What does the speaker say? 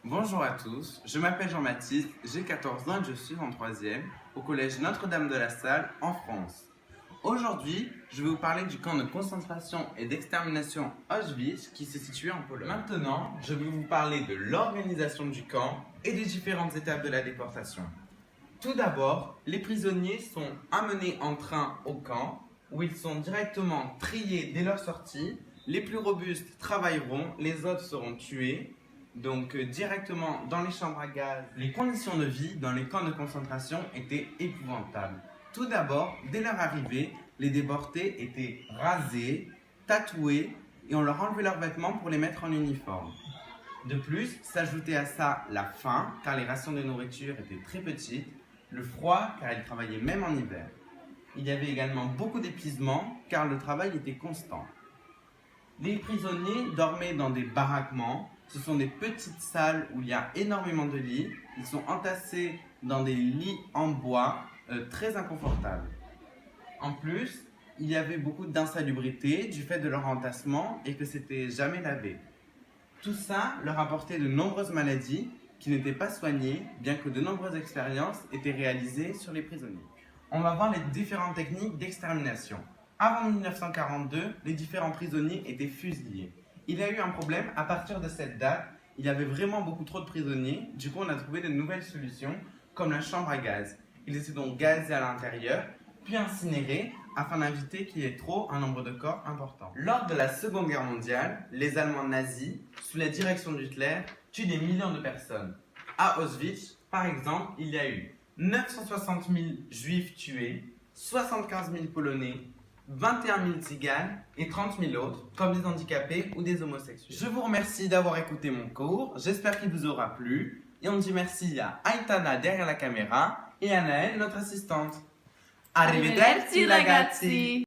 Bonjour à tous, je m'appelle Jean-Baptiste, j'ai 14 ans et je suis en 3e au collège Notre-Dame de la Salle en France. Aujourd'hui, je vais vous parler du camp de concentration et d'extermination Auschwitz qui se situait en Pologne. Maintenant, je vais vous parler de l'organisation du camp et des différentes étapes de la déportation. Tout d'abord, les prisonniers sont amenés en train au camp où ils sont directement triés dès leur sortie. Les plus robustes travailleront, les autres seront tués. Donc directement dans les chambres à gaz. Les conditions de vie dans les camps de concentration étaient épouvantables. Tout d'abord, dès leur arrivée, les déportés étaient rasés, tatoués et on leur enlevait leurs vêtements pour les mettre en uniforme. De plus, s'ajoutait à ça la faim, car les rations de nourriture étaient très petites, le froid, car ils travaillaient même en hiver. Il y avait également beaucoup d'épuisement, car le travail était constant. Les prisonniers dormaient dans des baraquements. Ce sont des petites salles où il y a énormément de lits. Ils sont entassés dans des lits en bois très inconfortables. En plus, il y avait beaucoup d'insalubrité du fait de leur entassement et que c'était jamais lavé. Tout ça leur apportait de nombreuses maladies qui n'étaient pas soignées, bien que de nombreuses expériences étaient réalisées sur les prisonniers. On va voir les différentes techniques d'extermination. Avant 1942, les différents prisonniers étaient fusillés. Il y a eu un problème à partir de cette date. Il y avait vraiment beaucoup trop de prisonniers. Du coup, on a trouvé de nouvelles solutions, comme la chambre à gaz. Ils étaient donc gazés à l'intérieur, puis incinérés, afin d'éviter qu'il y ait trop un nombre de corps important. Lors de la Seconde Guerre mondiale, les Allemands nazis, sous la direction d'Hitler, tuent des millions de personnes. À Auschwitz, par exemple, il y a eu 960 000 juifs tués, 75 000 polonais, 21 000 tziganes et 30 000 autres, comme des handicapés ou des homosexuels. Je vous remercie d'avoir écouté mon cours, j'espère qu'il vous aura plu. Et on dit merci à Aitana derrière la caméra et à Naël, notre assistante. Arrivederci ragazzi!